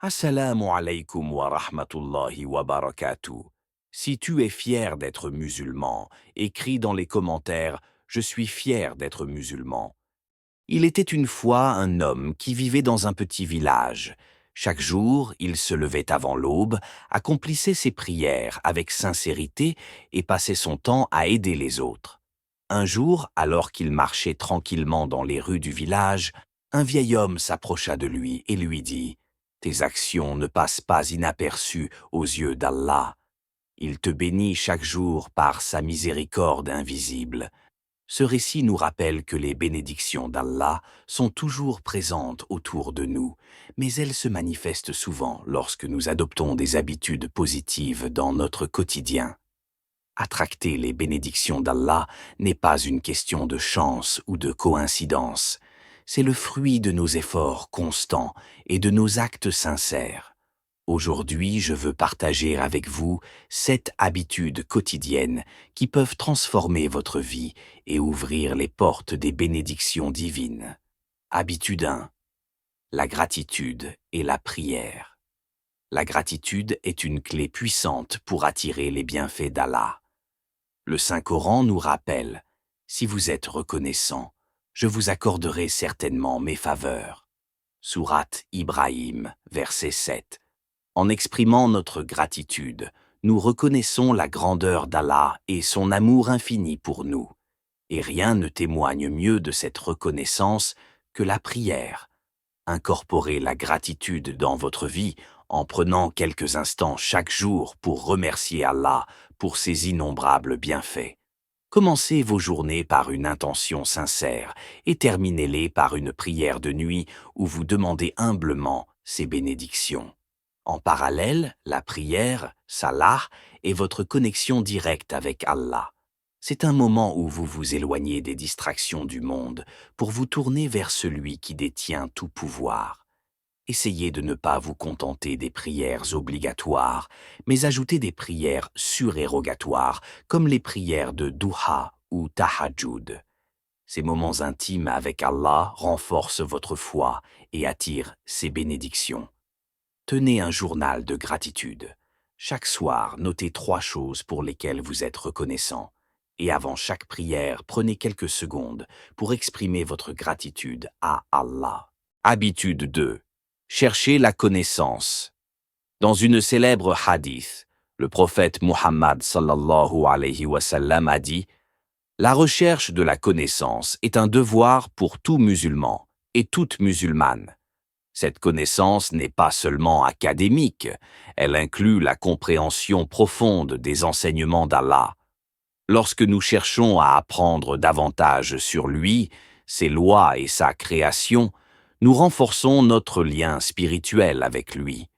Assalamu alaikum wa rahmatullahi wa barakatuh. Si tu es fier d'être musulman, écris dans les commentaires « Je suis fier d'être musulman ». Il était une fois un homme qui vivait dans un petit village. Chaque jour, il se levait avant l'aube, accomplissait ses prières avec sincérité et passait son temps à aider les autres. Un jour, alors qu'il marchait tranquillement dans les rues du village, un vieil homme s'approcha de lui et lui dit « Tes actions ne passent pas inaperçues aux yeux d'Allah. Il te bénit chaque jour par sa miséricorde invisible. » Ce récit nous rappelle que les bénédictions d'Allah sont toujours présentes autour de nous, mais elles se manifestent souvent lorsque nous adoptons des habitudes positives dans notre quotidien. Attracter les bénédictions d'Allah n'est pas une question de chance ou de coïncidence. C'est le fruit de nos efforts constants et de nos actes sincères. Aujourd'hui, je veux partager avec vous 7 habitudes quotidiennes qui peuvent transformer votre vie et ouvrir les portes des bénédictions divines. Habitude 1. La gratitude et la prière. La gratitude est une clé puissante pour attirer les bienfaits d'Allah. Le Saint-Coran nous rappelle « Si vous êtes reconnaissant, je vous accorderai certainement mes faveurs. » Sourate Ibrahim, verset 7. En exprimant notre gratitude, nous reconnaissons la grandeur d'Allah et son amour infini pour nous. Et rien ne témoigne mieux de cette reconnaissance que la prière. Incorporez la gratitude dans votre vie en prenant quelques instants chaque jour pour remercier Allah pour ses innombrables bienfaits. Commencez vos journées par une intention sincère et terminez-les par une prière de nuit où vous demandez humblement ses bénédictions. En parallèle, la prière, salah, est votre connexion directe avec Allah. C'est un moment où vous vous éloignez des distractions du monde pour vous tourner vers celui qui détient tout pouvoir. Essayez de ne pas vous contenter des prières obligatoires, mais ajoutez des prières surérogatoires, comme les prières de Duha ou Tahajjud. Ces moments intimes avec Allah renforcent votre foi et attirent ses bénédictions. Tenez un journal de gratitude. Chaque soir, notez 3 choses pour lesquelles vous êtes reconnaissant. Et avant chaque prière, prenez quelques secondes pour exprimer votre gratitude à Allah. Habitude 2. Cherchez la connaissance. Dans une célèbre hadith, le prophète Muhammad sallallahu alayhi wa sallam a dit « La recherche de la connaissance est un devoir pour tout musulman et toute musulmane. Cette connaissance n'est pas seulement académique, elle inclut la compréhension profonde des enseignements d'Allah. Lorsque nous cherchons à apprendre davantage sur lui, ses lois et sa création, nous renforçons notre lien spirituel avec lui.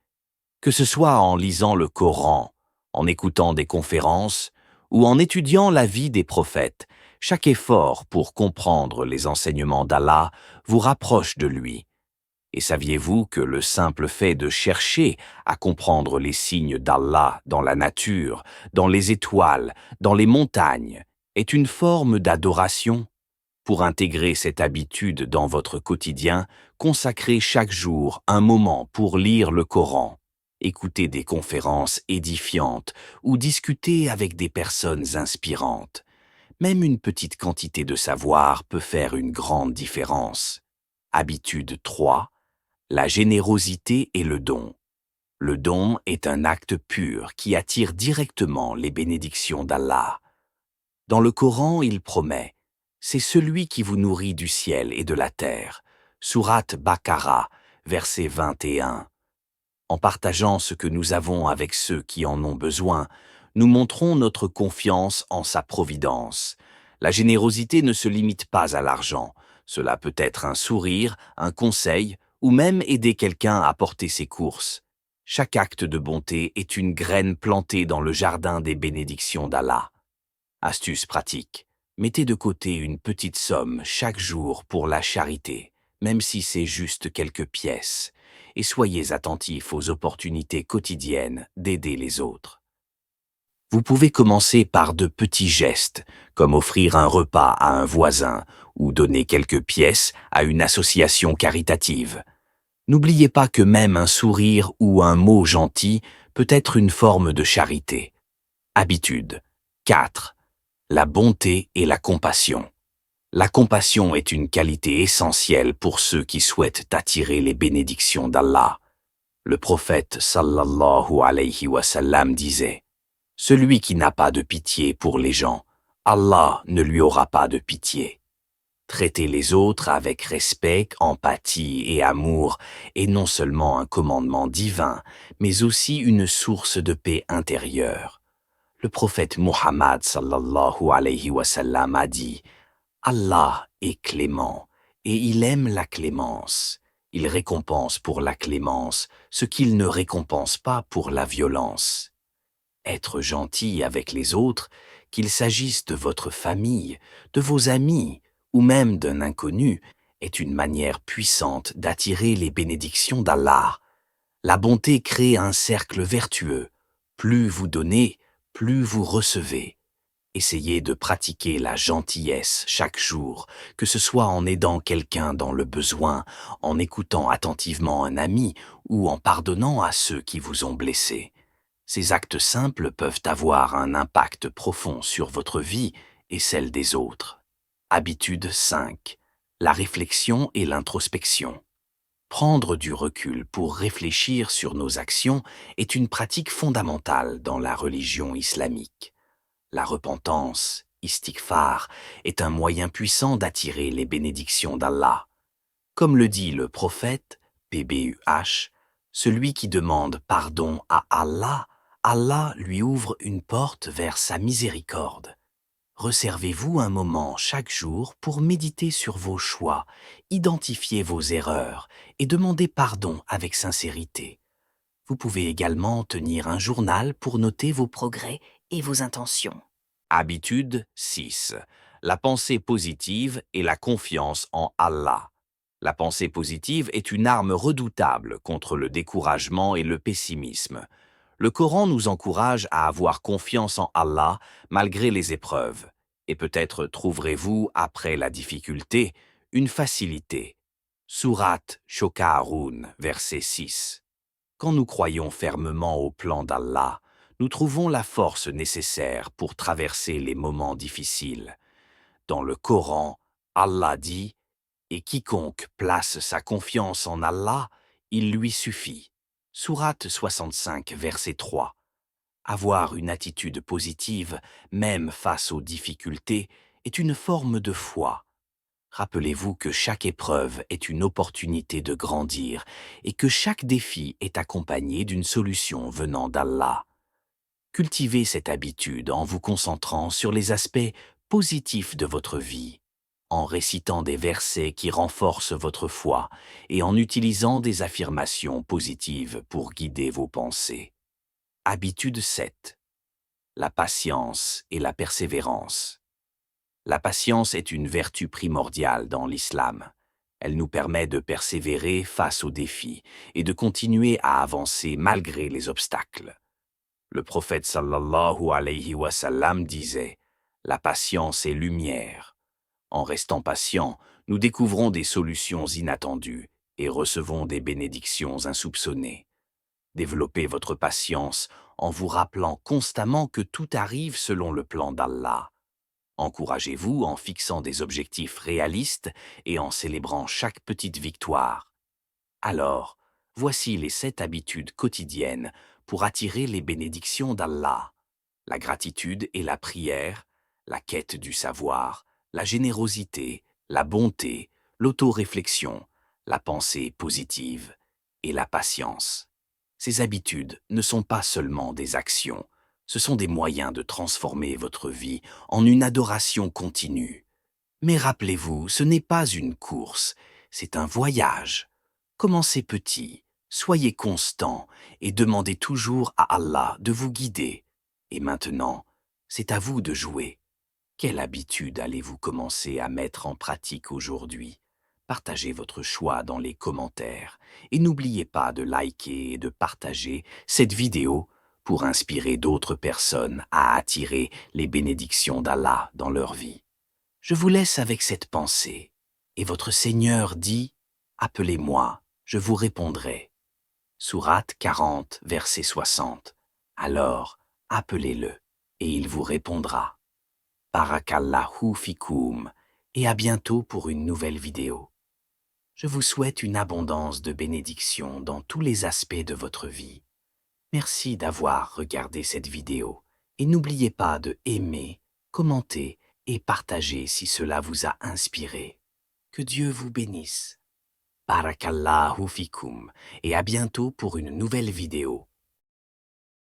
Que ce soit en lisant le Coran, en écoutant des conférences ou en étudiant la vie des prophètes, chaque effort pour comprendre les enseignements d'Allah vous rapproche de lui. Et saviez-vous que le simple fait de chercher à comprendre les signes d'Allah dans la nature, dans les étoiles, dans les montagnes, est une forme d'adoration? Pour intégrer cette habitude dans votre quotidien, consacrez chaque jour un moment pour lire le Coran, écouter des conférences édifiantes ou discuter avec des personnes inspirantes. Même une petite quantité de savoir peut faire une grande différence. Habitude 3. La générosité et le don. Le don est un acte pur qui attire directement les bénédictions d'Allah. Dans le Coran, il promet « C'est celui qui vous nourrit du ciel et de la terre » Sourate Baqara, verset 21. En partageant ce que nous avons avec ceux qui en ont besoin, nous montrons notre confiance en sa providence. La générosité ne se limite pas à l'argent. Cela peut être un sourire, un conseil, ou même aider quelqu'un à porter ses courses. Chaque acte de bonté est une graine plantée dans le jardin des bénédictions d'Allah. Astuce pratique. Mettez de côté une petite somme chaque jour pour la charité, même si c'est juste quelques pièces, et soyez attentifs aux opportunités quotidiennes d'aider les autres. Vous pouvez commencer par de petits gestes, comme offrir un repas à un voisin ou donner quelques pièces à une association caritative. N'oubliez pas que même un sourire ou un mot gentil peut être une forme de charité. Habitude. 4. La bonté et la compassion. La compassion est une qualité essentielle pour ceux qui souhaitent attirer les bénédictions d'Allah. Le prophète sallallahu alayhi wa sallam disait « Celui qui n'a pas de pitié pour les gens, Allah ne lui aura pas de pitié. » Traiter les autres avec respect, empathie et amour est non seulement un commandement divin, mais aussi une source de paix intérieure. Le prophète Muhammad sallallahu alayhi wa sallam a dit « Allah est clément et il aime la clémence. Il récompense pour la clémence ce qu'il ne récompense pas pour la violence. » Être gentil avec les autres, qu'il s'agisse de votre famille, de vos amis ou même d'un inconnu, est une manière puissante d'attirer les bénédictions d'Allah. La bonté crée un cercle vertueux. Plus vous donnez, plus vous recevez. Essayez de pratiquer la gentillesse chaque jour, que ce soit en aidant quelqu'un dans le besoin, en écoutant attentivement un ami ou en pardonnant à ceux qui vous ont blessé. Ces actes simples peuvent avoir un impact profond sur votre vie et celle des autres. Habitude 5. La réflexion et l'introspection. Prendre du recul pour réfléchir sur nos actions est une pratique fondamentale dans la religion islamique. La repentance, istighfar, est un moyen puissant d'attirer les bénédictions d'Allah. Comme le dit le prophète, PBUH, celui qui demande pardon à Allah, Allah lui ouvre une porte vers sa miséricorde. Réservez-vous un moment chaque jour pour méditer sur vos choix, identifier vos erreurs et demander pardon avec sincérité. Vous pouvez également tenir un journal pour noter vos progrès et vos intentions. Habitude 6. La pensée positive et la confiance en Allah. La pensée positive est une arme redoutable contre le découragement et le pessimisme. Le Coran nous encourage à avoir confiance en Allah malgré les épreuves. Et peut-être trouverez-vous, après la difficulté, une facilité. Sourate Shokaaroun, verset 6. Quand nous croyons fermement au plan d'Allah, nous trouvons la force nécessaire pour traverser les moments difficiles. Dans le Coran, Allah dit « Et quiconque place sa confiance en Allah, il lui suffit. » Sourate 65, verset 3. Avoir une attitude positive, même face aux difficultés, est une forme de foi. Rappelez-vous que chaque épreuve est une opportunité de grandir et que chaque défi est accompagné d'une solution venant d'Allah. Cultivez cette habitude en vous concentrant sur les aspects positifs de votre vie, en récitant des versets qui renforcent votre foi et en utilisant des affirmations positives pour guider vos pensées. Habitude 7. La patience et la persévérance. La patience est une vertu primordiale dans l'islam. Elle nous permet de persévérer face aux défis et de continuer à avancer malgré les obstacles. Le prophète sallallahu alayhi wa sallam disait « La patience est lumière. » En restant patient, nous découvrons des solutions inattendues et recevons des bénédictions insoupçonnées. Développez votre patience en vous rappelant constamment que tout arrive selon le plan d'Allah. Encouragez-vous en fixant des objectifs réalistes et en célébrant chaque petite victoire. Alors, voici les 7 habitudes quotidiennes pour attirer les bénédictions d'Allah. La gratitude et la prière, la quête du savoir, la générosité, la bonté, l'autoréflexion, la pensée positive et la patience. Ces habitudes ne sont pas seulement des actions, ce sont des moyens de transformer votre vie en une adoration continue. Mais rappelez-vous, ce n'est pas une course, c'est un voyage. Commencez petit, soyez constant et demandez toujours à Allah de vous guider. Et maintenant, c'est à vous de jouer. Quelle habitude allez-vous commencer à mettre en pratique aujourd'hui? Partagez votre choix dans les commentaires et n'oubliez pas de liker et de partager cette vidéo pour inspirer d'autres personnes à attirer les bénédictions d'Allah dans leur vie. Je vous laisse avec cette pensée. Et votre Seigneur dit « Appelez-moi, je vous répondrai. Sourate 40, verset 60. Alors, appelez-le, et il vous répondra. Barakallahu fikoum, et à bientôt pour une nouvelle vidéo. Je vous souhaite une abondance de bénédictions dans tous les aspects de votre vie. Merci d'avoir regardé cette vidéo, et n'oubliez pas de aimer, commenter et partager si cela vous a inspiré. Que Dieu vous bénisse. Barakallahu fikoum, et à bientôt pour une nouvelle vidéo.